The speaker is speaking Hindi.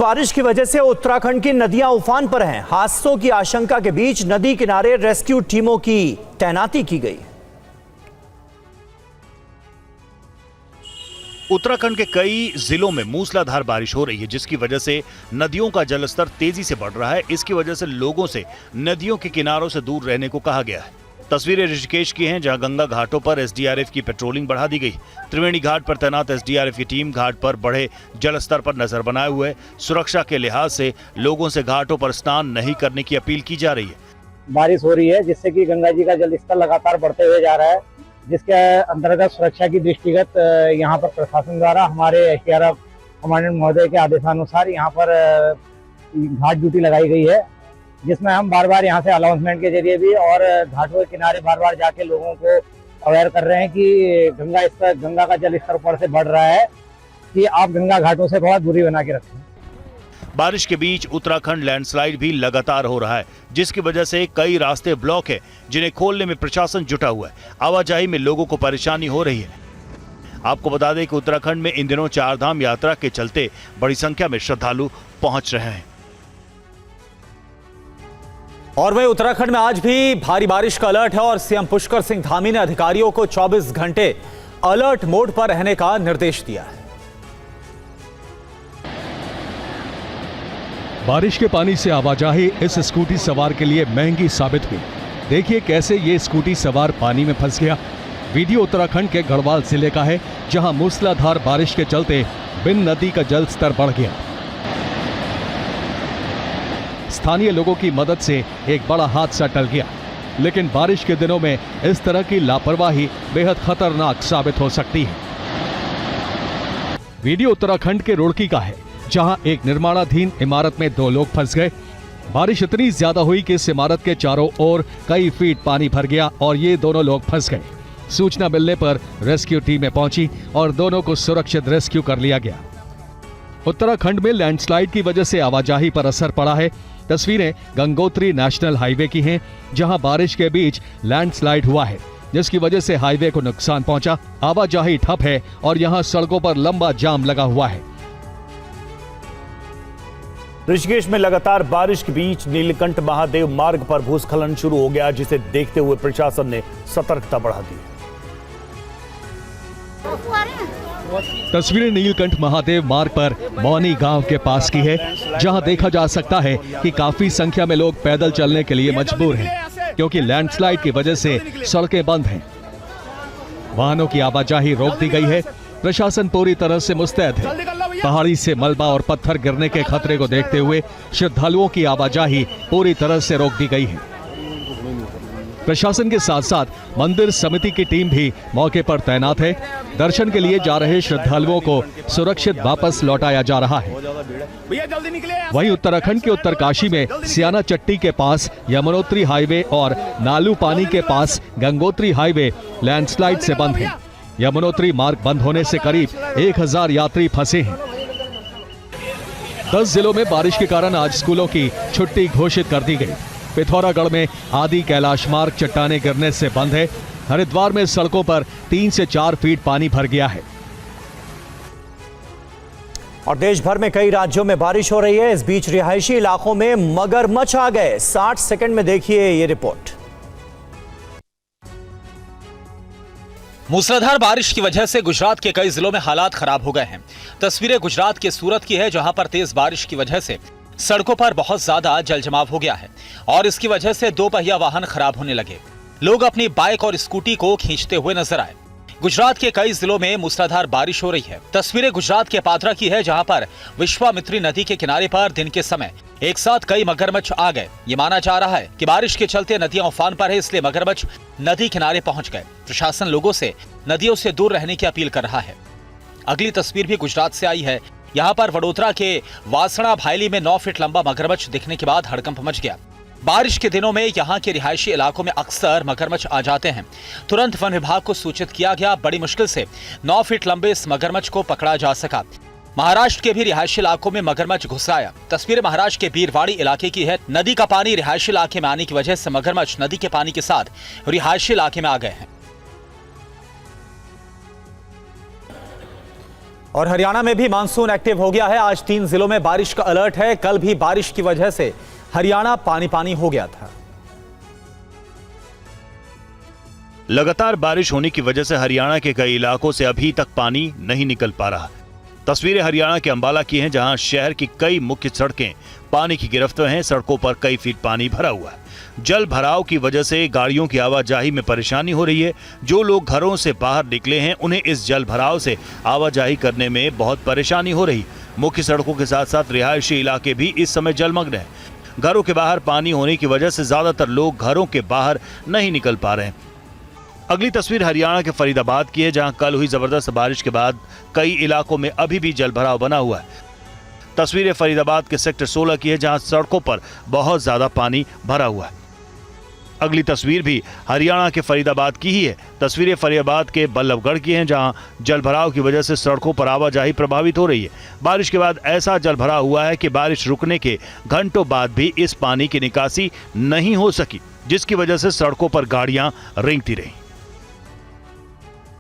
बारिश की वजह से उत्तराखंड की नदियां उफान पर हैं। हादसों की आशंका के बीच नदी किनारे रेस्क्यू टीमों की तैनाती की गई। उत्तराखंड के कई जिलों में मूसलाधार बारिश हो रही है, जिसकी वजह से नदियों का जलस्तर तेजी से बढ़ रहा है। इसकी वजह से लोगों से नदियों के किनारों से दूर रहने को कहा गया है। तस्वीरें ऋषिकेश की हैं, जहां गंगा घाटों पर एसडीआरएफ की पेट्रोलिंग बढ़ा दी गई। त्रिवेणी घाट पर तैनात एसडीआरएफ की टीम घाट पर बढ़े जलस्तर पर नजर बनाए हुए सुरक्षा के लिहाज से लोगों से घाटों पर स्नान नहीं करने की अपील की जा रही है। बारिश हो रही है, जिससे कि गंगा जी का जलस्तर लगातार बढ़ते हुए जा रहा है, जिसके अंतर्गत सुरक्षा की दृष्टिगत यहाँ पर प्रशासन द्वारा हमारे एसडीआरएफ कमांडेंट महोदय के आदेशानुसार यहाँ पर घाट ड्यूटी लगाई गई है, जिसमें हम बार बार यहाँ से अनाउंसमेंट के जरिए भी और घाटों के किनारे बार बार जाके लोगों को अवेयर कर रहे हैं कि गंगा का जल स्तर ऊपर से बढ़ रहा है, कि आप गंगा घाटों से थोड़ा दूरी बना के रखें। बारिश के बीच उत्तराखंड लैंडस्लाइड भी लगातार हो रहा है, जिसकी वजह से कई रास्ते ब्लॉक है, जिन्हें खोलने में प्रशासन जुटा हुआ है। आवाजाही में लोगों को परेशानी हो रही है। आपको बता दें कि उत्तराखंड में इन दिनों चारधाम यात्रा के चलते बड़ी संख्या में श्रद्धालु पहुंच रहे हैं। और वहीं उत्तराखंड में आज भी भारी बारिश का अलर्ट है और सीएम पुष्कर सिंह धामी ने अधिकारियों को 24 घंटे अलर्ट मोड पर रहने का निर्देश दिया है। बारिश के पानी से आवाजाही इस स्कूटी सवार के लिए महंगी साबित हुई। देखिए कैसे ये स्कूटी सवार पानी में फंस गया। वीडियो उत्तराखंड के गढ़वाल जिले का है, जहां मूसलाधार बारिश के चलते बिन नदी का जल स्तर बढ़ गया। स्थानीय लोगों की मदद से एक बड़ा हादसा टल गया, लेकिन बारिश के दिनों में इस तरह की लापरवाही बेहद खतरनाक साबित हो सकती है। वीडियो उत्तराखंड के रुड़की का है, जहां एक निर्माणाधीन इमारत में 2 लोग फंस गए। बारिश इतनी ज्यादा हुई कि इस इमारत के चारों ओर कई फीट पानी भर गया और ये दोनों लोग फंस गए। सूचना मिलने पर रेस्क्यू टीमें पहुंची और दोनों को सुरक्षित रेस्क्यू कर लिया गया। उत्तराखंड में लैंडस्लाइड की वजह से आवाजाही पर असर पड़ा है। तस्वीरें गंगोत्री नेशनल हाईवे की हैं, जहां बारिश के बीच लैंडस्लाइड हुआ है, जिसकी वजह से हाईवे को नुकसान पहुंचा। आवाजाही ठप है और यहां सड़कों पर लंबा जाम लगा हुआ है। ऋषिकेश में लगातार बारिश के बीच नीलकंठ महादेव मार्ग पर भूस्खलन शुरू हो गया, जिसे देखते हुए प्रशासन ने सतर्कता बढ़ा दी। तस्वीरें नीलकंठ महादेव मार्ग पर मौनी गांव के पास की है, जहां देखा जा सकता है कि काफी संख्या में लोग पैदल चलने के लिए मजबूर हैं, क्योंकि लैंडस्लाइड की वजह से सड़कें बंद हैं। वाहनों की आवाजाही रोक दी गई है। प्रशासन पूरी तरह से मुस्तैद है। पहाड़ी से मलबा और पत्थर गिरने के खतरे को देखते हुए श्रद्धालुओं की आवाजाही पूरी तरह से रोक दी गई है। प्रशासन के साथ साथ मंदिर समिति की टीम भी मौके पर तैनात है। दर्शन के लिए जा रहे श्रद्धालुओं को सुरक्षित वापस लौटाया जा रहा है। वहीं उत्तराखंड के उत्तरकाशी में सियाना चट्टी के पास यमुनोत्री हाईवे और नालू पानी के पास गंगोत्री हाईवे लैंडस्लाइड से बंद है। यमुनोत्री मार्ग बंद होने से करीब 1000 यात्री फंसे हैं। 10 जिलों में बारिश के कारण आज स्कूलों की छुट्टी घोषित कर दी गई। पिथौरागढ़ में आदि कैलाश मार्ग चट्टाने गिरने से बंद है। हरिद्वार में सड़कों पर 3 से 4 फीट पानी भर गया है। और देश भर में कई राज्यों में बारिश हो रही है। इस बीच रिहायशी इलाकों में मगरमच्छ आ गए। 60 सेकंड में देखिए ये रिपोर्ट। मूसलाधार बारिश की वजह से गुजरात के कई जिलों में हालात खराब हो गए हैं। तस्वीरें गुजरात के सूरत की है, जहां पर तेज बारिश की वजह से सड़कों पर बहुत ज्यादा जलजमाव हो गया है और इसकी वजह से 2 पहिया वाहन खराब होने लगे। लोग अपनी बाइक और स्कूटी को खींचते हुए नजर आए। गुजरात के कई जिलों में मूसलाधार बारिश हो रही है। तस्वीरें गुजरात के पादरा की है, जहां पर विश्वामित्री नदी के किनारे पर दिन के समय एक साथ कई मगरमच्छ आ गए। ये माना जा रहा है कि बारिश के चलते नदियां उफान पर है, इसलिए मगरमच्छ नदी किनारे पहुंच गए। प्रशासन लोगों से नदियों से दूर रहने की अपील कर रहा है। अगली तस्वीर भी गुजरात से आई है। यहाँ पर वडोदरा के वासणा भायली में 9 फीट लंबा मगरमच्छ दिखने के बाद हड़कंप मच गया। बारिश के दिनों में यहाँ के रिहायशी इलाकों में अक्सर मगरमच्छ आ जाते हैं। तुरंत वन विभाग को सूचित किया गया। बड़ी मुश्किल से 9 फीट लंबे इस मगरमच्छ को पकड़ा जा सका। महाराष्ट्र के भी रिहायशी इलाकों में मगरमच्छ घुस आया। तस्वीर महाराष्ट्र के बीरवाड़ी इलाके की है। नदी का पानी रिहायशी इलाके में आने की वजह से मगरमच्छ नदी के पानी के साथ रिहायशी इलाके में आ गए हैं। और हरियाणा में भी मानसून एक्टिव हो गया है। आज 3 जिलों में बारिश का अलर्ट है। कल भी बारिश की वजह से हरियाणा पानी पानी हो गया था। लगातार बारिश होने की वजह से हरियाणा के कई इलाकों से अभी तक पानी नहीं निकल पा रहा। तस्वीरें हरियाणा के अंबाला की हैं, जहां शहर की कई मुख्य सड़कें पानी की गिरफ्त में हैं। सड़कों पर कई फीट पानी भरा हुआ है। जल भराव की वजह से गाड़ियों की आवाजाही में परेशानी हो रही है। जो लोग घरों से बाहर निकले हैं, उन्हें इस जल भराव से आवाजाही करने में बहुत परेशानी हो रही। मुख्य सड़कों के साथ साथ रिहायशी इलाके भी इस समय जलमग्न हैं। घरों के बाहर पानी होने की वजह से ज्यादातर लोग घरों के बाहर नहीं निकल पा रहे हैं। अगली तस्वीर हरियाणा के फरीदाबाद की है, जहां कल हुई जबरदस्त बारिश के बाद कई इलाकों में अभी भी जलभराव बना हुआ है। तस्वीरें फरीदाबाद के सेक्टर 16 की है, जहां सड़कों पर बहुत ज्यादा पानी भरा हुआ है। अगली तस्वीर भी हरियाणा के फरीदाबाद की ही है। तस्वीरें फरीदाबाद के बल्लभगढ़ की हैं, जहां जलभराव की वजह से सड़कों पर आवाजाही प्रभावित हो रही है। बारिश के बाद ऐसा जलभराव हुआ है कि बारिश रुकने के घंटों बाद भी इस पानी की निकासी नहीं हो सकी, जिसकी वजह से सड़कों पर गाड़ियां रेंगती रहीं।